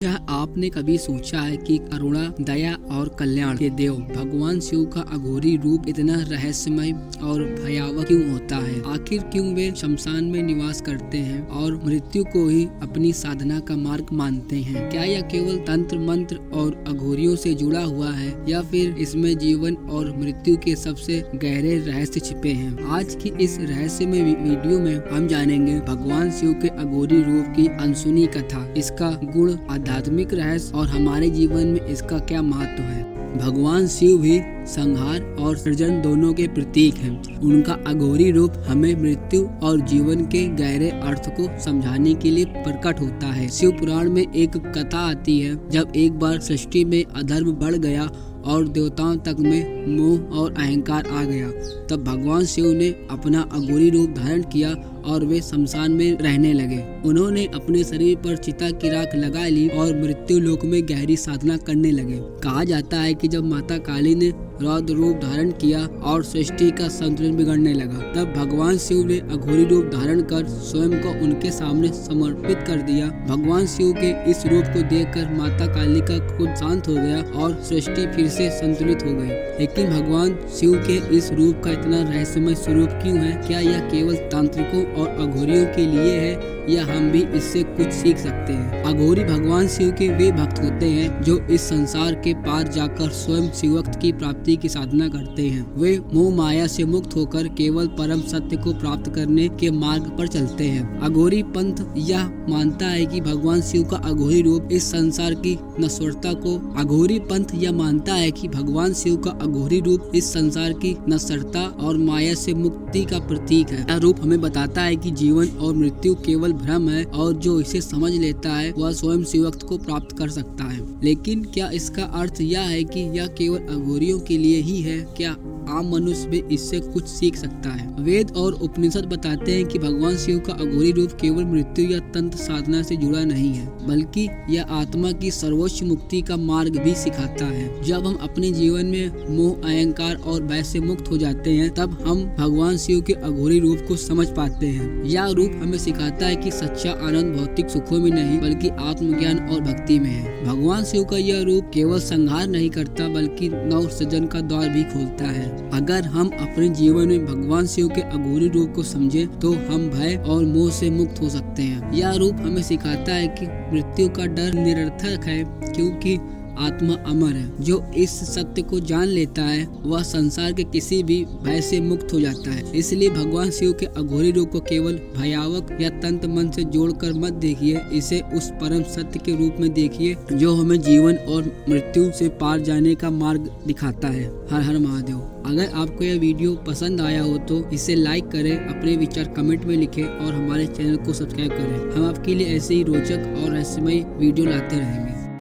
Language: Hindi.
क्या आपने कभी सोचा है कि करुणा, दया और कल्याण के देव भगवान शिव का अघोरी रूप इतना रहस्यमय और भयावह क्यों होता है? आखिर क्यों वे शमशान में निवास करते हैं और मृत्यु को ही अपनी साधना का मार्ग मानते हैं? क्या यह केवल तंत्र मंत्र और अघोरियों से जुड़ा हुआ है या फिर इसमें जीवन और मृत्यु के सबसे गहरे रहस्य छिपे हैं? आज की इस रहस्यमय वीडियो में हम जानेंगे भगवान शिव के अघोरी रूप की अनसुनी कथा, इसका गुण, आध्यात्मिक रहस्य और हमारे जीवन में इसका क्या महत्व है। भगवान शिव भी संहार और सृजन दोनों के प्रतीक हैं। उनका अघोरी रूप हमें मृत्यु और जीवन के गहरे अर्थ को समझाने के लिए प्रकट होता है। शिव पुराण में एक कथा आती है, जब एक बार सृष्टि में अधर्म बढ़ गया और देवताओं तक में मोह और अहंकार आ गया, तब भगवान शिव ने अपना अघोरी रूप धारण किया और वे शमशान में रहने लगे। उन्होंने अपने शरीर पर चिता की राख लगा ली और मृत्यु लोक में गहरी साधना करने लगे। कहा जाता है कि जब माता काली ने रौद्र रूप धारण किया और सृष्टि का संतुलन बिगड़ने लगा, तब भगवान शिव ने अघोरी रूप धारण कर स्वयं को उनके सामने समर्पित कर दिया। भगवान शिव के इस रूप को देखकर माता काली का क्रोध शांत हो गया और सृष्टि फिर से संतुलित हो गई। लेकिन भगवान शिव के इस रूप का इतना रहस्यमय स्वरूप क्यों है? क्या यह केवल तांत्रिकों और अघोरियों के लिए है या हम भी इससे कुछ सीख सकते हैं? अघोरी भगवान शिव के वे भक्त होते हैं जो इस संसार के पार जाकर स्वयं शिवत्व की प्राप्ति की साधना करते हैं। वे मोह माया से मुक्त होकर केवल परम सत्य को प्राप्त करने के मार्ग पर चलते हैं। अघोरी पंथ यह मानता है कि भगवान शिव का अघोरी रूप इस संसार की नश्वरता को भगवान शिव का अघोरी रूप इस संसार की नश्वरता और माया से मुक्ति का प्रतीक है। यह रूप हमें बताता है कि जीवन और मृत्यु केवल भ्रम है और जो इसे समझ लेता है वह स्वयं शिवत्व को प्राप्त कर सकता है। लेकिन क्या इसका अर्थ यह है कि यह केवल अघोरियों के लिए ही है? क्या आम मनुष्य भी इससे कुछ सीख सकता है? वेद और उपनिषद बताते हैं कि भगवान शिव का अघोरी रूप केवल मृत्यु या तंत्र साधना से जुड़ा नहीं है, बल्कि यह आत्मा की सर्वोच्च मुक्ति का मार्ग भी सिखाता है। जब हम अपने जीवन में मोह, अहंकार और भय से मुक्त हो जाते हैं, तब हम भगवान शिव के अघोरी रूप को समझ पाते हैं। यह रूप हमें सिखाता है कि सच्चा आनंद भौतिक सुखों में नहीं बल्कि आत्मज्ञान और भक्ति में है। भगवान शिव का यह रूप केवल संहार नहीं करता बल्कि नव सृजन का द्वार भी खोलता है। अगर हम अपने जीवन में भगवान शिव के अघोरी रूप को समझें तो हम भय और मोह से मुक्त हो सकते हैं। यह रूप हमें सिखाता है कि मृत्यु का डर निरर्थक है, क्योंकि आत्मा अमर है। जो इस सत्य को जान लेता है वह संसार के किसी भी भय से मुक्त हो जाता है। इसलिए भगवान शिव के अघोरी रूप को केवल भयावह या तंत्र मन से जोड़कर मत देखिए, इसे उस परम सत्य के रूप में देखिए जो हमें जीवन और मृत्यु से पार जाने का मार्ग दिखाता है। हर हर महादेव। अगर आपको यह वीडियो पसंद आया हो तो इसे लाइक करें, अपने विचार कमेंट में लिखें और हमारे चैनल को सब्सक्राइब करें। हम आपके लिए ऐसे ही रोचक और रहस्यमय वीडियो लाते रहेंगे।